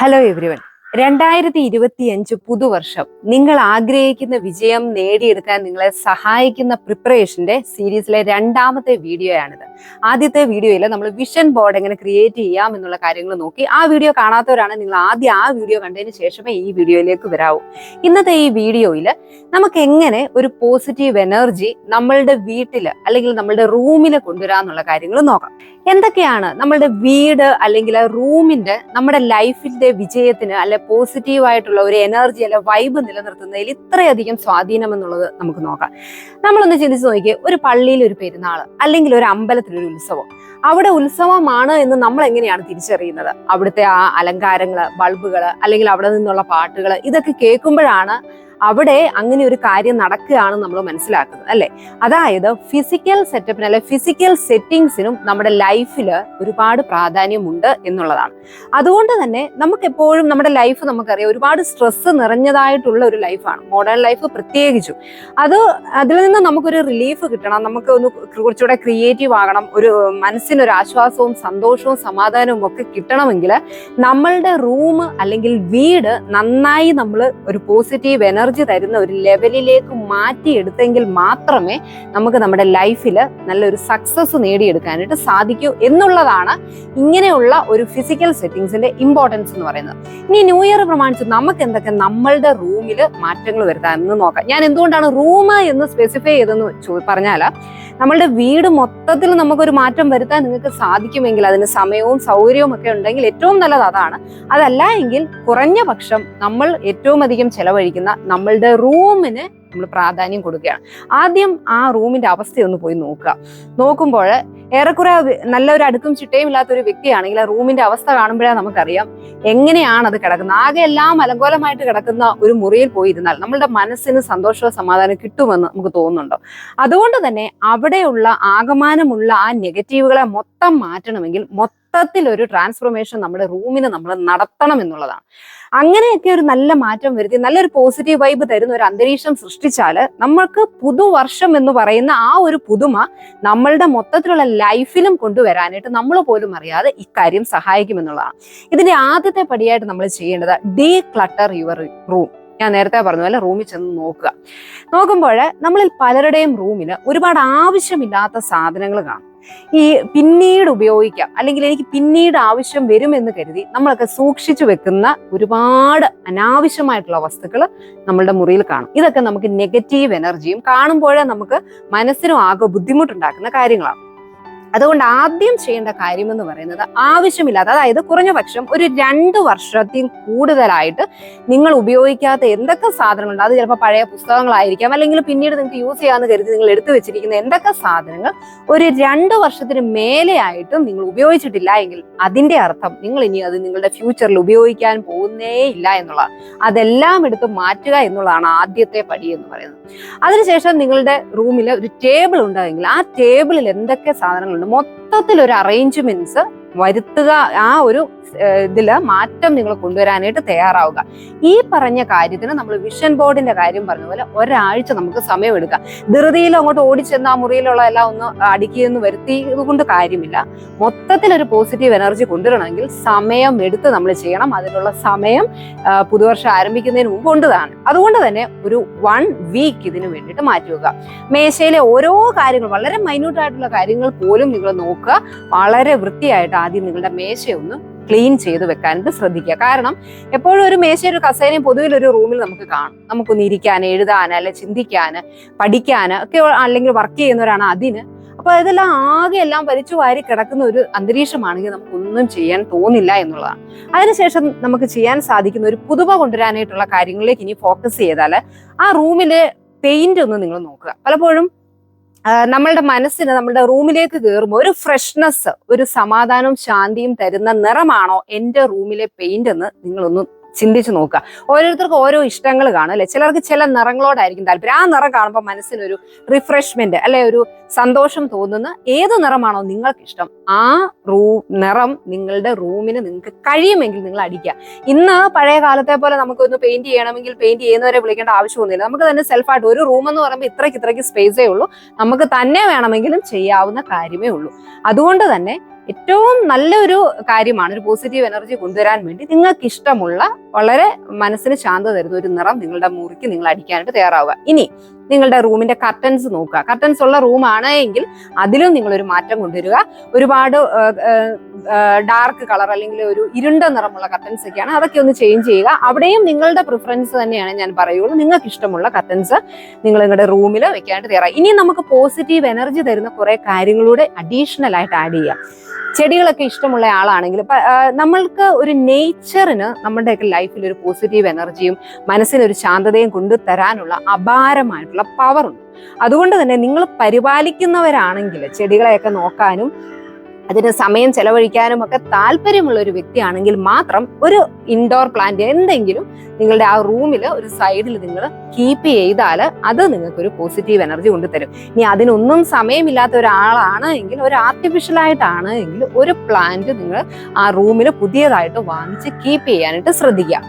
Hello everyone. 2025 പുതുവർഷം നിങ്ങൾ ആഗ്രഹിക്കുന്ന വിജയം നേടിയെടുക്കാൻ നിങ്ങളെ സഹായിക്കുന്ന പ്രിപ്പറേഷന്റെ സീരീസിലെ രണ്ടാമത്തെ വീഡിയോയാണിത്. ആദ്യത്തെ വീഡിയോയിൽ നമ്മൾ വിഷൻ ബോർഡ് എങ്ങനെ ക്രിയേറ്റ് ചെയ്യാം എന്നുള്ള കാര്യങ്ങൾ നോക്കി. ആ വീഡിയോ കാണാത്തവരാണ് നിങ്ങൾ ആദ്യം ആ വീഡിയോ കണ്ടതിന് ശേഷമേ ഈ വീഡിയോയിലേക്ക് വരാവൂ. ഇന്നത്തെ ഈ വീഡിയോയിൽ നമുക്ക് എങ്ങനെ ഒരു പോസിറ്റീവ് എനർജി നമ്മളുടെ വീട്ടിൽ അല്ലെങ്കിൽ നമ്മളുടെ റൂമിൽ കൊണ്ടുവരാന്നുള്ള കാര്യങ്ങൾ നോക്കാം. എന്തൊക്കെയാണ് നമ്മളുടെ വീട് അല്ലെങ്കിൽ റൂമിന്റെ നമ്മുടെ ലൈഫിന്റെ വിജയത്തിന് അല്ലെ പോസിറ്റീവ് ആയിട്ടുള്ള ഒരു എനർജി അല്ലെ വൈബ് നിലനിർത്തുന്നതിൽ ഇത്രയധികം സ്വാധീനം എന്നുള്ളത് നമുക്ക് നോക്കാം. നമ്മളൊന്ന് ചിന്തിച്ച് നോക്കിയേ, ഒരു പള്ളിയിൽ ഒരു പെരുന്നാൾ അല്ലെങ്കിൽ ഒരു അമ്പലത്തിലൊരു ഉത്സവം. അവിടെ ഉത്സവമാണ് എന്ന് നമ്മൾ എങ്ങനെയാണ് തിരിച്ചറിയുന്നത്? അവിടുത്തെ ആ അലങ്കാരങ്ങള്, ബൾബുകള്, അല്ലെങ്കിൽ അവിടെ നിന്നുള്ള പാട്ടുകൾ, ഇതൊക്കെ കേൾക്കുമ്പോഴാണ് അവിടെ അങ്ങനെ ഒരു കാര്യം നടക്കുകയാണെന്ന് നമ്മൾ മനസ്സിലാക്കുന്നത്, അല്ലെ? അതായത് ഫിസിക്കൽ സെറ്റപ്പിന് അല്ലെ ഫിസിക്കൽ സെറ്റിങ്സിനും നമ്മുടെ ലൈഫിൽ ഒരുപാട് പ്രാധാന്യമുണ്ട് എന്നുള്ളതാണ്. അതുകൊണ്ട് തന്നെ നമുക്ക് എപ്പോഴും നമ്മുടെ ലൈഫ് നമുക്കറിയാം ഒരുപാട് സ്ട്രെസ് നിറഞ്ഞതായിട്ടുള്ള ഒരു ലൈഫാണ്, മോഡേൺ ലൈഫ് പ്രത്യേകിച്ചും. അതിൽ നിന്ന് നമുക്കൊരു റിലീഫ് കിട്ടണം, നമുക്ക് ഒന്ന് കുറച്ചുകൂടെ ക്രിയേറ്റീവ് ആകണം, ഒരു മനസ്സിനൊരു ആശ്വാസവും സന്തോഷവും സമാധാനവും ഒക്കെ കിട്ടണമെങ്കിൽ നമ്മളുടെ റൂം അല്ലെങ്കിൽ വീട് നന്നായി നമ്മൾ ഒരു പോസിറ്റീവ് എനർജി തരുന്ന ഒരു ലെവലിലേക്ക് മാറ്റിയെടുത്തെങ്കിൽ മാത്രമേ നമുക്ക് നമ്മുടെ ലൈഫിൽ നല്ലൊരു സക്സസ് നേടിയെടുക്കാനായിട്ട് സാധിക്കൂ എന്നുള്ളതാണ് ഇങ്ങനെയുള്ള ഒരു ഫിസിക്കൽ സെറ്റിങ്സിന്റെ ഇമ്പോർട്ടൻസ് എന്ന് പറയുന്നത്. ഇനി ന്യൂ ഇയർ പ്രമാണിച്ച് നമുക്ക് എന്തൊക്കെ നമ്മളുടെ റൂമിൽ മാറ്റങ്ങൾ വരുത്താമെന്ന് നോക്കാം. ഞാൻ എന്തുകൊണ്ടാണ് റൂം എന്ന് സ്പെസിഫൈ ചെയ്തെന്ന് പറഞ്ഞാൽ, നമ്മളുടെ വീട് മൊത്തത്തിൽ നമുക്കൊരു മാറ്റം വരുത്താൻ നിങ്ങൾക്ക് സാധിക്കുമെങ്കിൽ, അതിന് സമയവും സൗകര്യവും ഒക്കെ ഉണ്ടെങ്കിൽ ഏറ്റവും നല്ലത് അതാണ്. അതല്ല എങ്കിൽ കുറഞ്ഞ പക്ഷം നമ്മൾ ഏറ്റവും അധികം ചെലവഴിക്കുന്ന നമ്മളുടെ റൂമിന് നമ്മൾ പ്രാധാന്യം കൊടുക്കുകയാണ്. ആദ്യം ആ റൂമിന്റെ അവസ്ഥയൊന്ന് പോയി നോക്കുമ്പോൾ ഏറെക്കുറെ നല്ലൊരു അടുക്കും ചിട്ടയും ഇല്ലാത്തൊരു വ്യക്തിയാണെങ്കിൽ ആ റൂമിന്റെ അവസ്ഥ കാണുമ്പോഴേ നമുക്കറിയാം എങ്ങനെയാണ് അത് കിടക്കുന്നത്. ആകെ എല്ലാം അലങ്കോലമായിട്ട് കിടക്കുന്ന ഒരു മുറിയിൽ പോയിരുന്നാൽ നമ്മളുടെ മനസ്സിന് സന്തോഷവും സമാധാനം കിട്ടുമെന്ന് നമുക്ക് തോന്നുന്നുണ്ടോ? അതുകൊണ്ട് തന്നെ അവിടെയുള്ള ആകമാനമുള്ള ആ നെഗറ്റീവുകളെ മൊത്തം മാറ്റണമെങ്കിൽ മൊത്തത്തിൽ ഒരു ട്രാൻസ്ഫോർമേഷൻ നമ്മുടെ റൂമിന് നമ്മൾ നടത്തണം എന്നുള്ളതാണ്. അങ്ങനെയൊക്കെ ഒരു നല്ല മാറ്റം വരുത്തി നല്ലൊരു പോസിറ്റീവ് വൈബ് തരുന്ന ഒരു അന്തരീക്ഷം സൃഷ്ടിച്ചാൽ നമ്മൾക്ക് പുതുവർഷം എന്ന് പറയുന്ന ആ ഒരു പുതുമ നമ്മളുടെ മൊത്തത്തിലുള്ള ലൈഫിലും കൊണ്ടുവരാനായിട്ട് നമ്മൾ പോലും അറിയാതെ ഇക്കാര്യം സഹായിക്കുമെന്നുള്ളതാണ്. ഇതിന്റെ ആദ്യത്തെ പടിയായിട്ട് നമ്മൾ ചെയ്യേണ്ടത് ഡീക്ലട്ടർ യുവർ റൂം. ഞാൻ നേരത്തെ പറഞ്ഞ പോലെ റൂമിൽ ചെന്ന് നോക്കുമ്പോൾ നമ്മളിൽ പലരുടെയും റൂമിൽ ഒരുപാട് ആവശ്യമില്ലാത്ത സാധനങ്ങൾ കാണും. ഈ പിന്നീട് ഉപയോഗിക്കാം അല്ലെങ്കിൽ എനിക്ക് പിന്നീട് ആവശ്യം വരുമെന്ന് കരുതി നമ്മളൊക്കെ സൂക്ഷിച്ചു വെക്കുന്ന ഒരുപാട് അനാവശ്യമായിട്ടുള്ള വസ്തുക്കൾ നമ്മളുടെ മുറിയിൽ കാണും. ഇതൊക്കെ നമുക്ക് നെഗറ്റീവ് എനർജിയും കാണുമ്പോഴേ നമുക്ക് മനസ്സിനും ആകെ ബുദ്ധിമുട്ടുണ്ടാക്കുന്ന കാര്യങ്ങളാണ്. അതുകൊണ്ട് ആദ്യം ചെയ്യേണ്ട കാര്യം എന്ന് പറയുന്നത് ആവശ്യമില്ലാത്ത, അതായത് കുറഞ്ഞ പക്ഷം ഒരു 2 വർഷത്തിൽ കൂടുതലായിട്ട് നിങ്ങൾ ഉപയോഗിക്കാത്ത എന്തൊക്കെ സാധനങ്ങളുണ്ട്, അത് ചിലപ്പോൾ പഴയ പുസ്തകങ്ങളായിരിക്കാം, അല്ലെങ്കിൽ പിന്നീട് നിങ്ങൾക്ക് യൂസ് ചെയ്യാമെന്ന് കരുതി നിങ്ങൾ എടുത്തു വെച്ചിരിക്കുന്ന എന്തൊക്കെ സാധനങ്ങൾ ഒരു 2 വർഷത്തിന് മേലെയായിട്ടും നിങ്ങൾ ഉപയോഗിച്ചിട്ടില്ല എങ്കിൽ അതിന്റെ അർത്ഥം നിങ്ങൾ ഇനി അത് നിങ്ങളുടെ ഫ്യൂച്ചറിൽ ഉപയോഗിക്കാൻ പോകുന്നേ ഇല്ല എന്നുള്ളതാണ്. അതെല്ലാം എടുത്ത് മാറ്റുക എന്നുള്ളതാണ് ആദ്യത്തെ പടി എന്ന് പറയുന്നത്. അതിനുശേഷം നിങ്ങളുടെ റൂമിൽ ഒരു ടേബിൾ ഉണ്ടെങ്കിൽ ആ ടേബിളിൽ എന്തൊക്കെ സാധനങ്ങളുണ്ട് മൊത്തത്തിൽ ഒരു അറേഞ്ച്മെന്റ്സ് വരുത്തുക. ആ ഒരു ഇതില് മാറ്റം നിങ്ങൾ കൊണ്ടുവരാനായിട്ട് തയ്യാറാവുക. ഈ പറഞ്ഞ കാര്യത്തിന് നമ്മൾ വിഷൻ ബോർഡിന്റെ കാര്യം പറഞ്ഞ പോലെ ഒരാഴ്ച നമുക്ക് സമയം എടുക്കാം. ധൃതിയിൽ അങ്ങോട്ട് ഓടിച്ചെന്ന് ആ മുറിയിലുള്ള എല്ലാം ഒന്ന് അടുക്കിയെന്ന് വരുത്തിയത് കൊണ്ട് കാര്യമില്ല. മൊത്തത്തിൽ ഒരു പോസിറ്റീവ് എനർജി കൊണ്ടുവരണമെങ്കിൽ സമയം എടുത്ത് നമ്മൾ ചെയ്യണം. അതിനുള്ള സമയം പുതുവർഷം ആരംഭിക്കുന്നതിന് മുമ്പ് കൊണ്ടതാണ്. അതുകൊണ്ട് തന്നെ ഒരു 1 വീക്ക് ഇതിനു വേണ്ടിയിട്ട് മാറ്റിവെക്കുക. മേശയിലെ ഓരോ കാര്യങ്ങൾ, വളരെ മൈന്യൂട്ടായിട്ടുള്ള കാര്യങ്ങൾ പോലും നിങ്ങൾ നോക്കുക. വളരെ വൃത്തിയായിട്ട് ആദ്യം നിങ്ങളുടെ മേശയൊന്ന് ക്ലീൻ ചെയ്ത് വെക്കാനായിട്ട് ശ്രദ്ധിക്കുക. കാരണം എപ്പോഴും ഒരു മേശയും ഒരു കസേരയും പൊതുവിൽ ഒരു റൂമിൽ നമുക്ക് കാണും. നമുക്കൊന്ന് ഇരിക്കാൻ, എഴുതാൻ, അല്ലെ ചിന്തിക്കാൻ, പഠിക്കാൻ ഒക്കെ, അല്ലെങ്കിൽ വർക്ക് ചെയ്യുന്നവരാണ് അതിന്. അപ്പൊ ഇതെല്ലാം ആകെ എല്ലാം വലിച്ചു വാരി കിടക്കുന്ന ഒരു അന്തരീക്ഷമാണെങ്കിൽ നമുക്കൊന്നും ചെയ്യാൻ തോന്നില്ല എന്നുള്ളതാണ്. അതിനുശേഷം നമുക്ക് ചെയ്യാൻ സാധിക്കുന്ന ഒരു പുതുമ കൊണ്ടുവരാനായിട്ടുള്ള കാര്യങ്ങളിലേക്ക് ഇനി ഫോക്കസ് ചെയ്താൽ ആ റൂമിലെ പെയിന്റ് ഒന്ന് നിങ്ങൾ നോക്കുക. പലപ്പോഴും നമ്മളുടെ മനസ്സിന് നമ്മളുടെ റൂമിലേക്ക് കയറുമ്പോൾ ഒരു ഫ്രഷ്നെസ്, ഒരു സമാധാനവും ശാന്തിയും തരുന്ന നിറമാണോ എൻ്റെ റൂമിലെ പെയിന്റ് എന്ന് നിങ്ങളൊന്ന് ചിന്തിച്ചു നോക്കുക. ഓരോരുത്തർക്കും ഓരോ ഇഷ്ടങ്ങൾ കാണും, അല്ലെ? ചിലർക്ക് ചില നിറങ്ങളോടായിരിക്കും താല്പര്യം. ആ നിറം കാണുമ്പോൾ മനസ്സിനൊരു റിഫ്രഷ്മെന്റ്, അല്ലെ, ഒരു സന്തോഷം തോന്നുന്ന ഏത് നിറമാണോ നിങ്ങൾക്ക് ഇഷ്ടം ആ നിറം നിങ്ങളുടെ റൂമിന് നിങ്ങൾക്ക് കഴിയുമെങ്കിൽ നിങ്ങൾ അടിക്കുക. ഇന്ന് പഴയ കാലത്തെ പോലെ നമുക്കൊന്ന് പെയിന്റ് ചെയ്യണമെങ്കിൽ പെയിന്റ് ചെയ്യുന്നവരെ വിളിക്കേണ്ട ആവശ്യമൊന്നുമില്ല. നമുക്ക് തന്നെ സെൽഫായിട്ട് ഒരു റൂം എന്ന് പറയുമ്പോൾ ഇത്രയ്ക്ക് സ്പേസേ ഉള്ളൂ. നമുക്ക് തന്നെ വേണമെങ്കിലും ചെയ്യാവുന്ന കാര്യമേ ഉള്ളൂ. അതുകൊണ്ട് തന്നെ ഏറ്റവും നല്ലൊരു കാര്യമാണ്. ഒരു പോസിറ്റീവ് എനർജി കൊണ്ടുവരാൻ വേണ്ടി നിങ്ങൾക്ക് ഇഷ്ടമുള്ള വളരെ മനസ്സിന് ശാന്തത തരുന്ന ഒരു നിറം നിങ്ങളുടെ മുറിക്ക് നിങ്ങൾ അടിക്കാനായിട്ട് തയ്യാറാവുക. ഇനി നിങ്ങളുടെ റൂമിന്റെ കർട്ടൻസ് നോക്കുക. കർട്ടൻസ് ഉള്ള റൂമാണ് എങ്കിൽ അതിലും നിങ്ങളൊരു മാറ്റം കൊണ്ടുവരിക. ഒരുപാട് ഡാർക്ക് കളർ അല്ലെങ്കിൽ ഒരു ഇരുണ്ട നിറമുള്ള കർട്ടൻസ് ഒക്കെയാണ്, അതൊക്കെ ഒന്ന് ചേഞ്ച് ചെയ്യുക. അവിടെയും നിങ്ങളുടെ പ്രിഫറൻസ് തന്നെയാണ് ഞാൻ പറയുള്ളൂ. നിങ്ങൾക്ക് ഇഷ്ടമുള്ള കർട്ടൻസ് നിങ്ങൾ നിങ്ങളുടെ റൂമിൽ വെക്കാനായിട്ട് തയ്യാറായി. ഇനി നമുക്ക് പോസിറ്റീവ് എനർജി തരുന്ന കുറെ കാര്യങ്ങളൂടെ അഡീഷണൽ ആയിട്ട് ആഡ് ചെയ്യാം. ചെടികളൊക്കെ ഇഷ്ടമുള്ള ആളാണെങ്കിൽ നമ്മൾക്ക് ഒരു നേച്ചറിന് നമ്മുടെയൊക്കെ ലൈഫിൽ ഒരു പോസിറ്റീവ് എനർജിയും മനസ്സിനൊരു ശാന്തതയും കൊണ്ടുതരാനുള്ള അപാരമായിട്ടുള്ള പവറുണ്ട്. അതുകൊണ്ട് തന്നെ നിങ്ങൾ പരിപാലിക്കുന്നവരാണെങ്കിൽ ചെടികളെയൊക്കെ നോക്കാനും അതിന് സമയം ചെലവഴിക്കാനും ഒക്കെ താല്പര്യമുള്ള ഒരു വ്യക്തിയാണെങ്കിൽ മാത്രം ഒരു ഇൻഡോർ പ്ലാന്റ് എന്തെങ്കിലും നിങ്ങളുടെ ആ റൂമിൽ ഒരു സൈഡിൽ നിങ്ങൾ കീപ്പ് ചെയ്താൽ അത് നിങ്ങൾക്ക് ഒരു പോസിറ്റീവ് എനർജി കൊണ്ടുതരും. ഇനി അതിനൊന്നും സമയമില്ലാത്ത ഒരാളാണ് എങ്കിൽ, ഒരു ആർട്ടിഫിഷ്യൽ ആയിട്ടാണ് എങ്കിൽ ഒരു പ്ലാന്റ് നിങ്ങൾ ആ റൂമിൽ പുതിയതായിട്ട് വാങ്ങിച്ച് കീപ്പ് ചെയ്യാനായിട്ട് ശ്രദ്ധിക്കുക.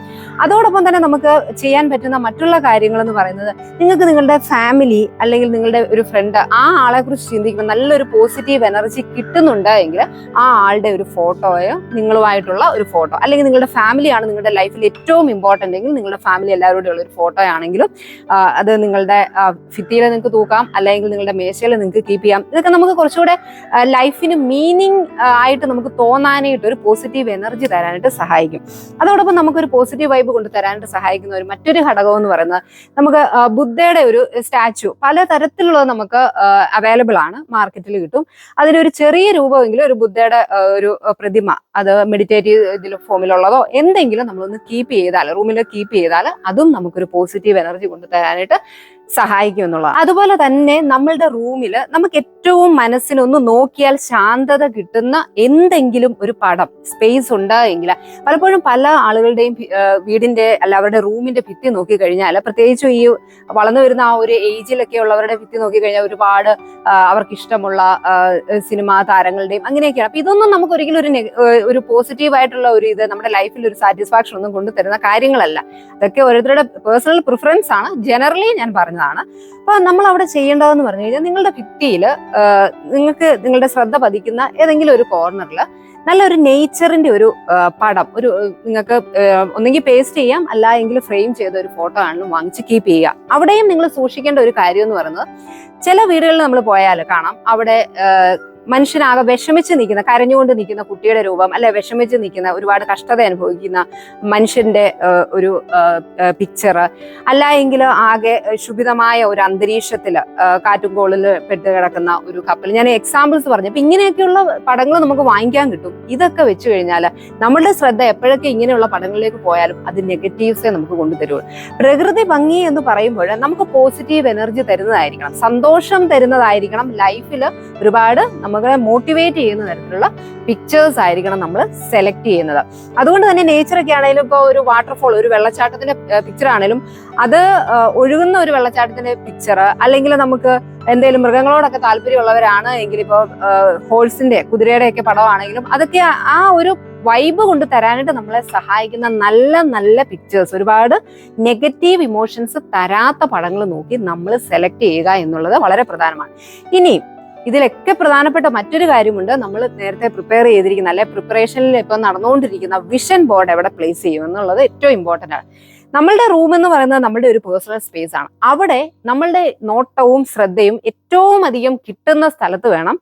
അതോടൊപ്പം തന്നെ നമുക്ക് ചെയ്യാൻ പറ്റുന്ന മറ്റുള്ള കാര്യങ്ങൾ എന്ന് പറയുന്നത്, നിങ്ങൾക്ക് നിങ്ങളുടെ ഫാമിലി അല്ലെങ്കിൽ നിങ്ങളുടെ ഒരു ഫ്രണ്ട് ആ ആളെ കുറിച്ച് ചിന്തിക്കുമ്പോൾ നല്ലൊരു പോസിറ്റീവ് എനർജി കിട്ടുന്നുണ്ട് എങ്കിൽ ആ ആളുടെ ഒരു ഫോട്ടോയോ നിങ്ങളുമായിട്ടുള്ള ഒരു ഫോട്ടോ, അല്ലെങ്കിൽ നിങ്ങളുടെ ഫാമിലിയാണ് നിങ്ങളുടെ ലൈഫിൽ ഏറ്റവും ഇമ്പോർട്ടൻ്റ് എങ്കിൽ നിങ്ങളുടെ ഫാമിലി എല്ലാവരോടും ഉള്ള ഒരു ഫോട്ടോ ആണെങ്കിലും അത് നിങ്ങളുടെ ഭിത്തിയിൽ നിങ്ങൾക്ക് തൂക്കാം, അല്ലെങ്കിൽ നിങ്ങളുടെ മേശയിൽ നിങ്ങൾക്ക് കീപ്പ് ചെയ്യാം. ഇതൊക്കെ നമുക്ക് കുറച്ചുകൂടെ ലൈഫിന് മീനിങ് ആയിട്ട് നമുക്ക് തോന്നാനായിട്ട് ഒരു പോസിറ്റീവ് എനർജി തരാനായിട്ട് സഹായിക്കും. അതോടൊപ്പം നമുക്കൊരു പോസിറ്റീവ് വൈബ് കൊണ്ട് തരാനായിട്ട് സഹായിക്കുന്ന ഒരു മറ്റൊരു ഘടകം എന്ന് പറയുന്നത്, നമുക്ക് ബുദ്ധയുടെ ഒരു സ്റ്റാച്ചു പലതരത്തിലുള്ളത് നമുക്ക് അവൈലബിൾ ആണ്, മാർക്കറ്റിൽ കിട്ടും. അതിനൊരു ചെറിയ രൂപമെങ്കിലും ഒരു ബുദ്ധയുടെ ഒരു പ്രതിമ, അത് മെഡിറ്റേറ്റീവ് ഫോമിലുള്ളതോ എന്തെങ്കിലും നമ്മളൊന്ന് കീപ്പ് ചെയ്താൽ, റൂമിൽ കീപ്പ് ചെയ്താൽ അതും നമുക്കൊരു പോസിറ്റീവ് എനർജി കൊണ്ട് തരാനായിട്ട് സഹായിക്കും എന്നുള്ളത്. അതുപോലെ തന്നെ നമ്മളുടെ റൂമിൽ നമുക്ക് ഏറ്റവും മനസ്സിനൊന്ന് നോക്കിയാൽ ശാന്തത കിട്ടുന്ന എന്തെങ്കിലും ഒരു പടം സ്പേസ് ഉണ്ട് എങ്കിൽ, പലപ്പോഴും പല ആളുകളുടെയും വീടിന്റെ അല്ല അവരുടെ റൂമിന്റെ ഭിത്തി നോക്കി കഴിഞ്ഞാൽ, പ്രത്യേകിച്ചും ഈ വളർന്നു വരുന്ന ആ ഒരു ഏജിലൊക്കെ ഉള്ളവരുടെ ഭിത്തി നോക്കി കഴിഞ്ഞാൽ ഒരുപാട് അവർക്ക് ഇഷ്ടമുള്ള സിനിമാ താരങ്ങളുടെയും അങ്ങനെയൊക്കെയാണ്. അപ്പൊ ഇതൊന്നും നമുക്ക് ഒരിക്കലും ഒരു പോസിറ്റീവ് ആയിട്ടുള്ള ഒരു ഇത് നമ്മുടെ ലൈഫിൽ ഒരു സാറ്റിസ്ഫാക്ഷൻ ഒന്നും കൊണ്ടുതരുന്ന കാര്യങ്ങളല്ല. അതൊക്കെ ഓരോരുത്തരുടെ പേഴ്സണൽ പ്രിഫറൻസ് ആണ്. ജനറലി ഞാൻ പറഞ്ഞത്. അപ്പൊ നമ്മൾ അവിടെ ചെയ്യേണ്ടതെന്ന് പറഞ്ഞു കഴിഞ്ഞാൽ, നിങ്ങളുടെ ഭിത്തിയിൽ നിങ്ങൾക്ക് നിങ്ങളുടെ ശ്രദ്ധ പതിക്കുന്ന ഏതെങ്കിലും ഒരു കോർണറിൽ നല്ലൊരു നേച്ചറിന്റെ ഒരു പടം, ഒരു നിങ്ങൾക്ക് ഒന്നെങ്കിൽ പേസ്റ്റ് ചെയ്യാം, അല്ല എങ്കിൽ ഫ്രെയിം ചെയ്ത ഒരു ഫോട്ടോ ആണെങ്കിലും വാങ്ങിച്ച് കീപ്പ് ചെയ്യുക. അവിടെയും നിങ്ങൾ സൂക്ഷിക്കേണ്ട ഒരു കാര്യം എന്ന് പറയുന്നത്, ചില വീടുകളിൽ നമ്മൾ പോയാൽ കാണാം അവിടെ മനുഷ്യനാകെ വിഷമിച്ച് നിൽക്കുന്ന, കരഞ്ഞുകൊണ്ട് നിൽക്കുന്ന കുട്ടിയുടെ രൂപം, അല്ലെ വിഷമിച്ച് നിൽക്കുന്ന ഒരുപാട് കഷ്ടത അനുഭവിക്കുന്ന മനുഷ്യന്റെ ഒരു പിക്ചർ, അല്ല എങ്കിൽ ആകെ ശുഭിതമായ ഒരു അന്തരീക്ഷത്തിൽ കാറ്റും കോളിൽ പെട്ട് കിടക്കുന്ന ഒരു കപ്പൽ. ഞാൻ എക്സാമ്പിൾസ് പറഞ്ഞു. അപ്പൊ ഇങ്ങനെയൊക്കെയുള്ള പടങ്ങൾ നമുക്ക് വാങ്ങിക്കാൻ കിട്ടും. ഇതൊക്കെ വെച്ച് കഴിഞ്ഞാൽ നമ്മളുടെ ശ്രദ്ധ എപ്പോഴൊക്കെ ഇങ്ങനെയുള്ള പടങ്ങളിലേക്ക് പോയാലും അത് നെഗറ്റീവ്സേ നമുക്ക് കൊണ്ടുതരുള്ളൂ. പ്രകൃതി ഭംഗി എന്ന് പറയുമ്പോൾ നമുക്ക് പോസിറ്റീവ് എനർജി തരുന്നതായിരിക്കണം, സന്തോഷം തരുന്നതായിരിക്കണം. ലൈഫിൽ ഒരുപാട് നമ്മളെ മോട്ടിവേറ്റ് ചെയ്യുന്ന തരത്തിലുള്ള പിക്ചേഴ്സ് ആയിരിക്കണം നമ്മൾ സെലക്ട് ചെയ്യുന്നത്. അതുകൊണ്ട് തന്നെ നേച്ചറൊക്കെ ആണെങ്കിലും, ഇപ്പോൾ ഒരു വാട്ടർഫോൾ, ഒരു വെള്ളച്ചാട്ടത്തിന്റെ പിക്ചർ ആണെങ്കിലും, അത് ഒഴുകുന്ന ഒരു വെള്ളച്ചാട്ടത്തിന്റെ പിക്ചർ, അല്ലെങ്കിൽ നമുക്ക് എന്തെങ്കിലും മൃഗങ്ങളോടൊക്കെ താല്പര്യമുള്ളവരാണ് എങ്കിൽ ഇപ്പോൾ ഹോഴ്സിന്റെ, കുതിരയുടെ ഒക്കെ പടമാണെങ്കിലും, അതൊക്കെ ആ ഒരു വൈബ് കൊണ്ട് തരാനായിട്ട് നമ്മളെ സഹായിക്കുന്ന നല്ല നല്ല പിക്ചേഴ്സ്, ഒരുപാട് നെഗറ്റീവ് ഇമോഷൻസ് തരാത്ത പടങ്ങൾ നോക്കി നമ്മൾ സെലക്ട് ചെയ്യുക എന്നുള്ളത് വളരെ പ്രധാനമാണ്. ഇനി ഇതിലൊക്കെ പ്രധാനപ്പെട്ട മറ്റൊരു കാര്യമുണ്ട്. നമ്മൾ നേരത്തെ പ്രിപ്പയർ ചെയ്തിരിക്കുന്ന, അല്ലെ പ്രിപ്പറേഷനിൽ ഇപ്പൊ നടന്നുകൊണ്ടിരിക്കുന്ന വിഷൻ ബോർഡ് എവിടെ പ്ലേസ് ചെയ്യും എന്നുള്ളത് ഏറ്റവും ഇമ്പോർട്ടന്റ് ആണ്. നമ്മളുടെ റൂം എന്ന് പറയുന്നത് നമ്മളുടെ ഒരു പേഴ്സണൽ സ്പേസ് ആണ്. അവിടെ നമ്മളുടെ നോട്ടവും ശ്രദ്ധയും ഏറ്റവും അധികം കിട്ടുന്ന സ്ഥലത്ത് വേണം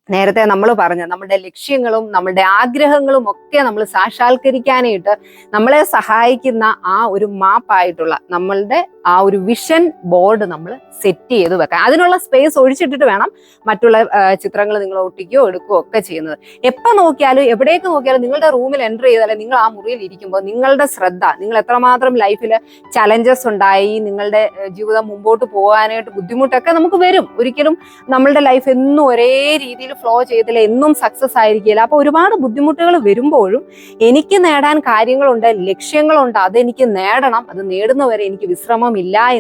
നേരത്തെ നമ്മൾ പറഞ്ഞ നമ്മുടെ ലക്ഷ്യങ്ങളും നമ്മുടെ ആഗ്രഹങ്ങളും ഒക്കെ നമ്മൾ സാക്ഷാത്കരിക്കാനായിട്ട് നമ്മളെ സഹായിക്കുന്ന ആ ഒരു മാപ്പായിട്ടുള്ള നമ്മളുടെ ആ ഒരു വിഷൻ ബോർഡ് നമ്മൾ സെറ്റ് ചെയ്ത് വെക്കാൻ. അതിനുള്ള സ്പേസ് ഒഴിച്ചിട്ടിട്ട് വേണം മറ്റുള്ള ചിത്രങ്ങൾ നിങ്ങൾ ഒട്ടിക്കുകയോ എടുക്കുകയോ ഒക്കെ ചെയ്യുന്നത്. എപ്പോൾ നോക്കിയാലും എവിടേക്ക് നോക്കിയാലും നിങ്ങളുടെ റൂമിൽ എൻ്റർ ചെയ്താലും നിങ്ങൾ ആ മുറിയിൽ ഇരിക്കുമ്പോൾ നിങ്ങളുടെ ശ്രദ്ധ, നിങ്ങൾ എത്രമാത്രം ലൈഫിൽ ചലഞ്ചസ് ഉണ്ടായി, നിങ്ങളുടെ ജീവിതം മുമ്പോട്ട് പോകാനായിട്ട് ബുദ്ധിമുട്ടൊക്കെ നമുക്ക് വരും. ഒരിക്കലും നമ്മളുടെ ലൈഫ് എന്നും ഒരേ രീതിയിൽ ഫ്ലോ ചെയ്തില്ല, എന്നും സക്സസ് ആയിരിക്കില്ല. അപ്പൊ ഒരുപാട് ബുദ്ധിമുട്ടുകൾ വരുമ്പോഴും എനിക്ക് നേടാൻ കാര്യങ്ങളുണ്ട്, ലക്ഷ്യങ്ങളുണ്ട്, അതെനിക്ക് നേടണം, അത് നേടുന്നവരെ എനിക്ക് വിശ്രമമില്ല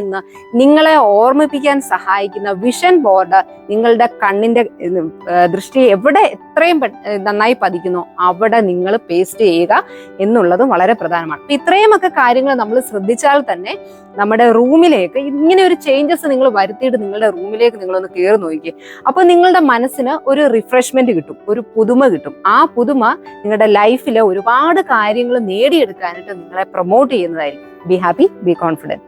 എന്ന് നിങ്ങളെ ഓർമ്മിപ്പിക്കാൻ സഹായിക്കുന്ന വിഷൻ ബോർഡ് നിങ്ങളുടെ കണ്ണിന്റെ ദൃഷ്ടി എവിടെ എത്രയും നന്നായി പതിക്കുന്നു അവിടെ നിങ്ങൾ പേസ്റ്റ് ചെയ്യുക എന്നുള്ളതും വളരെ പ്രധാനമാണ്. അപ്പൊ ഇത്രയുമൊക്കെ കാര്യങ്ങൾ നമ്മൾ ശ്രദ്ധിച്ചാൽ തന്നെ നമ്മുടെ റൂമിലേക്ക് ഇങ്ങനെ ഒരു ചേഞ്ചസ് നിങ്ങൾ വരുത്തിയിട്ട് നിങ്ങളുടെ റൂമിലേക്ക് നിങ്ങളൊന്ന് കയറി നോക്കി. അപ്പൊ നിങ്ങളുടെ മനസ്സിന് ഒരു ഒരു റിഫ്രഷ്മെന്റ് കിട്ടും, ഒരു പുതുമ കിട്ടും. ആ പുതുമ നിങ്ങളുടെ ലൈഫിൽ ഒരുപാട് കാര്യങ്ങൾ നേടിയെടുക്കാനായിട്ട് നിങ്ങളെ പ്രൊമോട്ട് ചെയ്യുന്നതായിരിക്കും. Be happy, be confident.